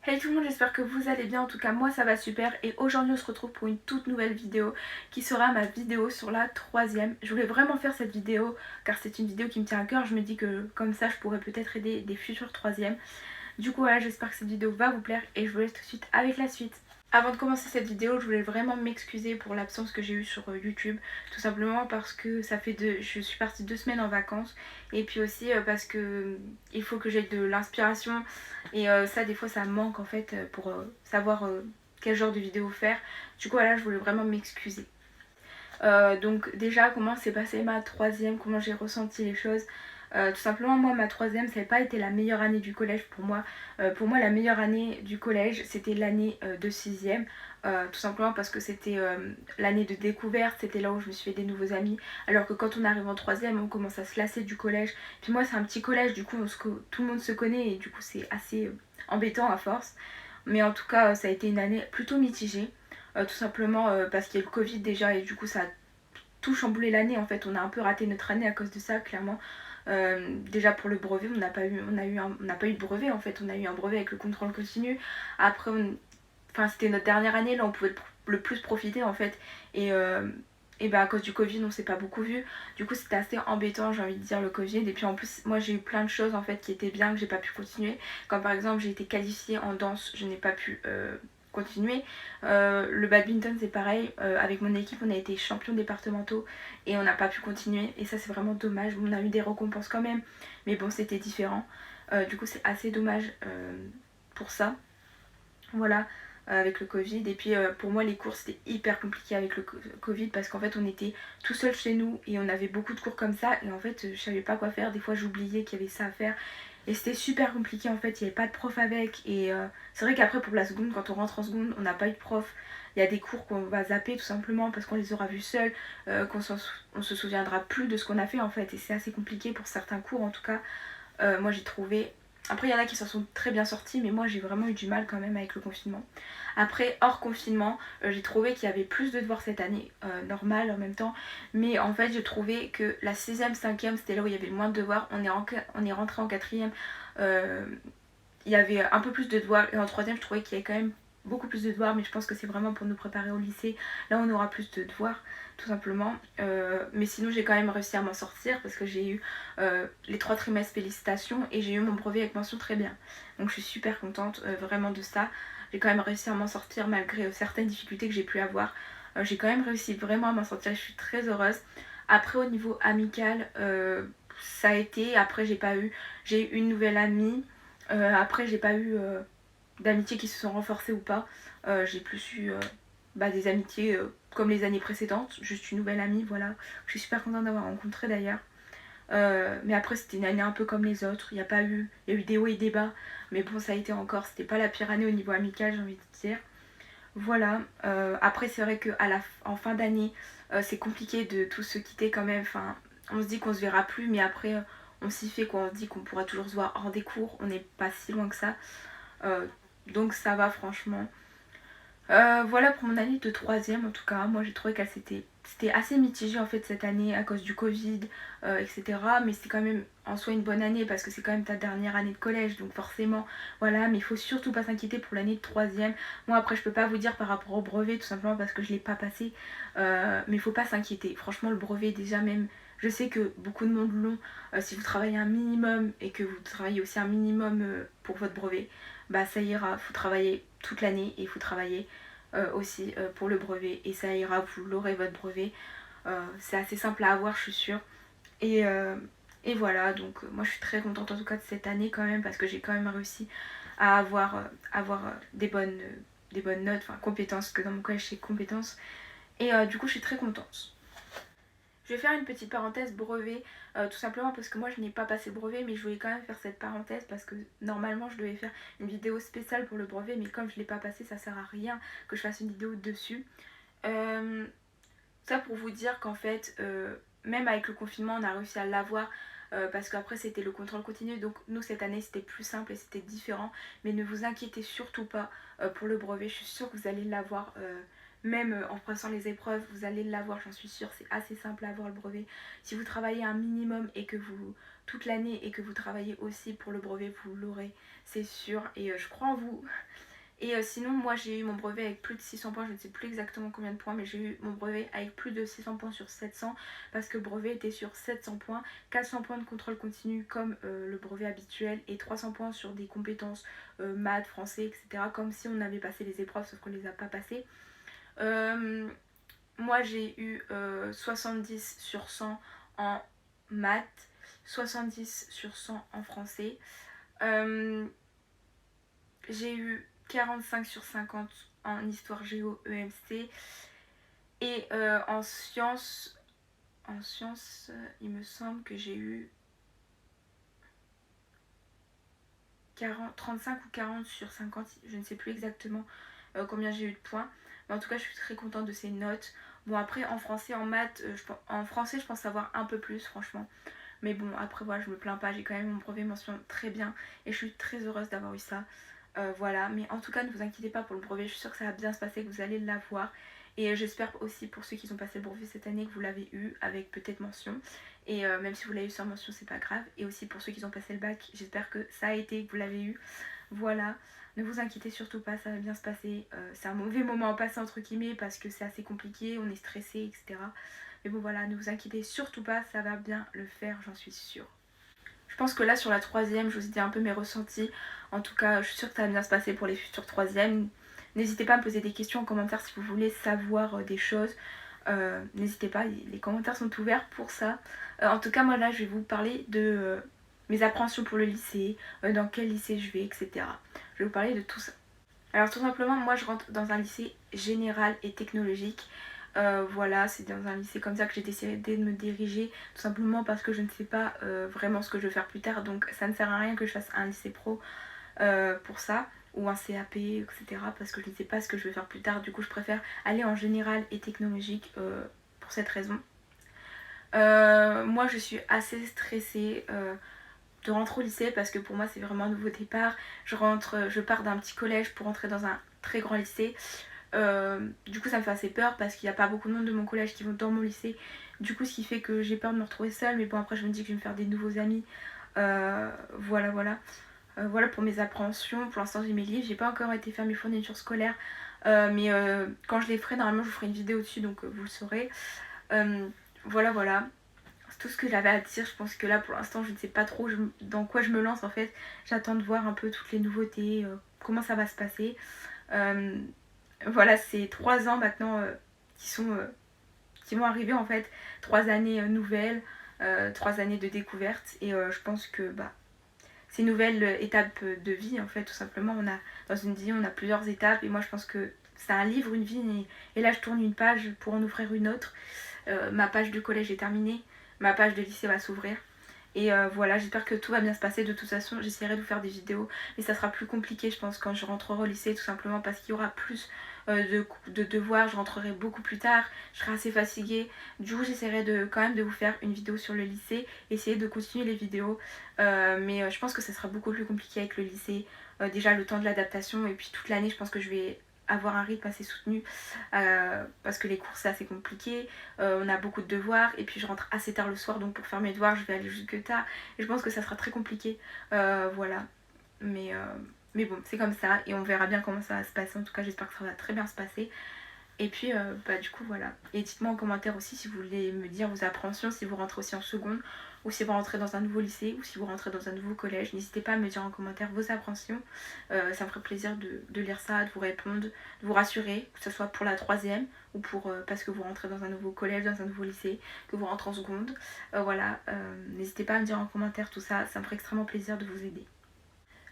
Hey tout le monde, j'espère que vous allez bien, en tout cas moi ça va super et aujourd'hui on se retrouve pour une toute nouvelle vidéo qui sera ma vidéo sur la troisième. Je voulais vraiment faire cette vidéo car c'est une vidéo qui me tient à cœur, je me dis que comme ça je pourrais peut-être aider des futurs troisièmes. Du coup voilà, j'espère que cette vidéo va vous plaire et je vous laisse tout de suite avec la suite. Avant de commencer cette vidéo, je voulais vraiment m'excuser pour l'absence que j'ai eue sur YouTube. Tout simplement parce que je suis partie 2 semaines en vacances. Et puis aussi parce que il faut que j'aie de l'inspiration. Et ça des fois ça me manque en fait pour savoir quel genre de vidéo faire. Du coup voilà, je voulais vraiment m'excuser. Donc déjà comment s'est passée ma troisième, comment j'ai ressenti les choses. Tout simplement moi ma troisième ça n'a pas été la meilleure année du collège pour moi. Pour moi la meilleure année du collège c'était l'année de sixième. Tout simplement parce que c'était l'année de découverte, c'était là où je me suis fait des nouveaux amis. Alors que quand on arrive en troisième on commence à se lasser du collège. Puis moi c'est un petit collège, du coup tout le monde se connaît et du coup c'est assez embêtant à force. Mais en tout cas ça a été une année plutôt mitigée. Tout simplement parce qu'il y a eu le Covid déjà et du coup ça a tout chamboulé l'année en fait. On a un peu raté notre année à cause de ça clairement. Déjà pour le brevet on n'a pas eu, on n'a pas eu de brevet en fait. On a eu un brevet avec le contrôle continu. Après enfin c'était notre dernière année, là on pouvait le plus profiter en fait. Et ben à cause du Covid on s'est pas beaucoup vu. Du coup c'était assez embêtant j'ai envie de dire le Covid. Et puis en plus moi j'ai eu plein de choses en fait qui étaient bien que j'ai pas pu continuer. Comme par exemple j'ai été qualifiée en danse, je n'ai pas pu continuer. Le badminton c'est pareil, avec mon équipe on a été champions départementaux et on n'a pas pu continuer et ça c'est vraiment dommage. On a eu des récompenses quand même mais bon c'était différent. Du coup c'est assez dommage pour ça. Voilà, avec le Covid. Et puis pour moi les cours c'était hyper compliqué avec le Covid parce qu'en fait on était tout seul chez nous et on avait beaucoup de cours comme ça et en fait je savais pas quoi faire. Des fois j'oubliais qu'il y avait ça à faire et c'était super compliqué en fait, il n'y avait pas de prof avec. Et c'est vrai qu'après pour la seconde, quand on rentre en seconde on n'a pas eu de prof. Il y a des cours qu'on va zapper tout simplement parce qu'on les aura vus seuls, on se souviendra plus de ce qu'on a fait en fait et c'est assez compliqué pour certains cours en tout cas. Moi j'ai trouvé. Après il y en a qui s'en sont très bien sortis mais moi j'ai vraiment eu du mal quand même avec le confinement. Après hors confinement j'ai trouvé qu'il y avait plus de devoirs cette année, normal en même temps. Mais en fait j'ai trouvé que la 6ème, 5ème c'était là où il y avait le moins de devoirs. On est rentré en 4ème, il y avait un peu plus de devoirs. Et en 3ème je trouvais qu'il y avait quand même beaucoup plus de devoirs. Mais je pense que c'est vraiment pour nous préparer au lycée. Là on aura plus de devoirs tout simplement. Mais sinon j'ai quand même réussi à m'en sortir parce que j'ai eu les 3 trimestres félicitations et j'ai eu mon brevet avec mention très bien. Donc je suis super contente vraiment de ça. J'ai quand même réussi à m'en sortir malgré certaines difficultés que j'ai pu avoir. J'ai quand même réussi vraiment à m'en sortir, je suis très heureuse. Après au niveau amical, ça a été, après j'ai eu une nouvelle amie. Après j'ai pas eu d'amitiés qui se sont renforcées ou pas. J'ai plus eu des amitiés comme les années précédentes, juste une nouvelle amie, voilà. Je suis super contente d'avoir rencontré d'ailleurs. Mais après c'était une année un peu comme les autres, il y a eu des hauts et des bas, mais bon ça a été encore, c'était pas la pire année au niveau amical j'ai envie de dire. Voilà, après c'est vrai qu'en fin d'année c'est compliqué de tous se quitter quand même, enfin on se dit qu'on se verra plus mais après on s'y fait quoi, on se dit qu'on pourra toujours se voir hors des cours, on n'est pas si loin que ça. Euh, donc ça va franchement. Voilà pour mon année de troisième en tout cas. Moi j'ai trouvé qu'elle c'était assez mitigé en fait cette année à cause du Covid, etc. Mais c'était quand même en soi une bonne année parce que c'est quand même ta dernière année de collège. Donc forcément, voilà. Mais il faut surtout pas s'inquiéter pour l'année de troisième. Moi après je peux pas vous dire par rapport au brevet tout simplement parce que je l'ai pas passé. Mais il faut pas s'inquiéter. Franchement le brevet déjà même... Je sais que beaucoup de monde l'ont. Si vous travaillez un minimum et que vous travaillez aussi un minimum pour votre brevet, bah ça ira. Faut travailler toute l'année et il faut travailler aussi pour le brevet et ça ira, vous l'aurez votre brevet. C'est assez simple à avoir je suis sûre. Et, euh, et voilà, donc moi je suis très contente en tout cas de cette année quand même parce que j'ai quand même réussi à avoir des bonnes notes, enfin compétences, que dans mon collège c'est compétences. Et du coup je suis très contente. Je vais faire une petite parenthèse brevet, tout simplement parce que moi je n'ai pas passé le brevet, mais je voulais quand même faire cette parenthèse parce que normalement je devais faire une vidéo spéciale pour le brevet, mais comme je ne l'ai pas passé, ça sert à rien que je fasse une vidéo dessus. Euh, Ça pour vous dire qu'en fait, même avec le confinement, on a réussi à l'avoir. Parce qu'après c'était le contrôle continu, donc nous cette année c'était plus simple et c'était différent. Mais ne vous inquiétez surtout pas pour le brevet, je suis sûre que vous allez l'avoir. Même en passant les épreuves, vous allez l'avoir, j'en suis sûre, c'est assez simple à avoir le brevet. Si vous travaillez un minimum et que vous, toute l'année et que vous travaillez aussi pour le brevet, vous l'aurez, c'est sûr. Et je crois en vous. Et sinon moi j'ai eu mon brevet avec plus de 600 points, je ne sais plus exactement combien de points, mais j'ai eu mon brevet avec plus de 600 points sur 700 parce que le brevet était sur 700 points, 400 points de contrôle continu comme le brevet habituel et 300 points sur des compétences maths, français, etc. comme si on avait passé les épreuves sauf qu'on les a pas passées. Moi j'ai eu 70 sur 100 en maths, 70 sur 100 en français. J'ai eu 45 sur 50 en histoire géo EMC. Et en sciences, il me semble que j'ai eu 35 ou 40 sur 50, je ne sais plus exactement combien j'ai eu de points. Mais en tout cas, je suis très contente de ces notes. Bon, après, en français, en maths, en français, je pense avoir un peu plus, franchement. Mais bon, après, voilà, je me plains pas. J'ai quand même mon brevet mention très bien. Et je suis très heureuse d'avoir eu ça. Voilà, mais en tout cas ne vous inquiétez pas pour le brevet, je suis sûre que ça va bien se passer, que vous allez l'avoir. Et j'espère aussi pour ceux qui ont passé le brevet cette année que vous l'avez eu avec peut-être mention. Et même si vous l'avez eu sans mention, c'est pas grave. Et aussi pour ceux qui ont passé le bac, j'espère que ça a été, que vous l'avez eu. Voilà, ne vous inquiétez surtout pas, ça va bien se passer. C'est un mauvais moment à passer entre guillemets parce que c'est assez compliqué, on est stressé, etc. Mais bon voilà, ne vous inquiétez surtout pas, ça va bien le faire, j'en suis sûre. Je pense que là sur la troisième, je vous ai dit un peu mes ressentis. En tout cas, je suis sûre que ça va bien se passer pour les futures troisièmes. N'hésitez pas à me poser des questions en commentaire si vous voulez savoir des choses. N'hésitez pas, les commentaires sont ouverts pour ça. En tout cas, moi là, je vais vous parler de mes appréhensions pour le lycée, dans quel lycée je vais, etc. Je vais vous parler de tout ça. Alors tout simplement, moi je rentre dans un lycée général et technologique. Voilà, c'est dans un lycée comme ça que j'ai décidé de me diriger, tout simplement parce que je ne sais pas vraiment ce que je veux faire plus tard, donc ça ne sert à rien que je fasse un lycée pro pour ça, ou un CAP, etc. parce que je ne sais pas ce que je veux faire plus tard, du coup je préfère aller en général et technologique pour cette raison. Moi je suis assez stressée de rentrer au lycée parce que pour moi c'est vraiment un nouveau départ. Je pars d'un petit collège pour rentrer dans un très grand lycée. Du coup ça me fait assez peur parce qu'il n'y a pas beaucoup de monde de mon collège qui vont dans mon lycée. Du coup ce qui fait que j'ai peur de me retrouver seule, mais bon après je me dis que je vais me faire des nouveaux amis. Voilà pour mes appréhensions. Pour l'instant j'ai mes livres, j'ai pas encore été faire mes fournitures scolaires. Mais quand je les ferai, normalement je vous ferai une vidéo dessus donc vous le saurez. Voilà. C'est tout ce que j'avais à dire. Je pense que là pour l'instant je ne sais pas trop dans quoi je me lance en fait. J'attends de voir un peu toutes les nouveautés, comment ça va se passer. Voilà, c'est 3 ans maintenant qui vont arriver en fait. 3 années nouvelles, 3 années de découverte. Et je pense que c'est une nouvelle étape de vie en fait, tout simplement. Dans une vie, on a plusieurs étapes. Et moi je pense que c'est un livre, une vie. Et là je tourne une page pour en ouvrir une autre. Ma page de collège est terminée. Ma page de lycée va s'ouvrir. Et voilà, j'espère que tout va bien se passer. De toute façon, j'essaierai de vous faire des vidéos. Mais ça sera plus compliqué, je pense, quand je rentrerai au lycée. Tout simplement parce qu'il y aura plus de devoirs. Je rentrerai beaucoup plus tard. Je serai assez fatiguée. Du coup, j'essaierai quand même de vous faire une vidéo sur le lycée. Essayer de continuer les vidéos. Mais je pense que ça sera beaucoup plus compliqué avec le lycée. Déjà, le temps de l'adaptation. Et puis toute l'année, je pense que je vais avoir un rythme assez soutenu parce que les cours c'est assez compliqué, on a beaucoup de devoirs et puis je rentre assez tard le soir, donc pour faire mes devoirs je vais aller jusque tard et je pense que ça sera très compliqué. Voilà, mais bon c'est comme ça et on verra bien comment ça va se passer. En tout cas j'espère que ça va très bien se passer. Et puis du coup voilà. Et dites-moi en commentaire aussi si vous voulez me dire vos appréhensions, si vous rentrez aussi en seconde ou si vous rentrez dans un nouveau lycée ou si vous rentrez dans un nouveau collège. N'hésitez pas à me dire en commentaire vos appréhensions. Ça me ferait plaisir de lire ça, de vous répondre, de vous rassurer, que ce soit pour la troisième ou parce que vous rentrez dans un nouveau collège, dans un nouveau lycée, que vous rentrez en seconde. Voilà, n'hésitez pas à me dire en commentaire tout ça, ça me ferait extrêmement plaisir de vous aider.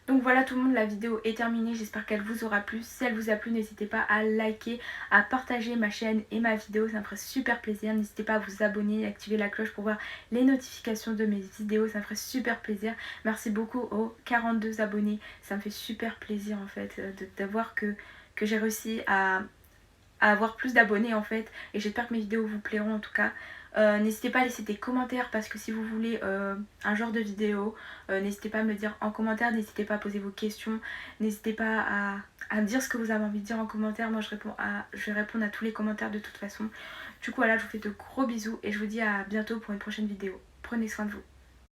Donc voilà tout le monde, la vidéo est terminée, j'espère qu'elle vous aura plu. Si elle vous a plu, n'hésitez pas à liker, à partager ma chaîne et ma vidéo, ça me ferait super plaisir. N'hésitez pas à vous abonner, activer la cloche pour voir les notifications de mes vidéos, ça me ferait super plaisir. Merci beaucoup aux 42 abonnés, ça me fait super plaisir en fait d'avoir que j'ai réussi à avoir plus d'abonnés en fait. Et j'espère que mes vidéos vous plairont en tout cas. N'hésitez pas à laisser des commentaires parce que si vous voulez un genre de vidéo, n'hésitez pas à me le dire en commentaire, n'hésitez pas à poser vos questions, n'hésitez pas à me dire ce que vous avez envie de dire en commentaire. Moi je vais répondre à tous les commentaires de toute façon. Du coup voilà, je vous fais de gros bisous et je vous dis à bientôt pour une prochaine vidéo. Prenez soin de vous.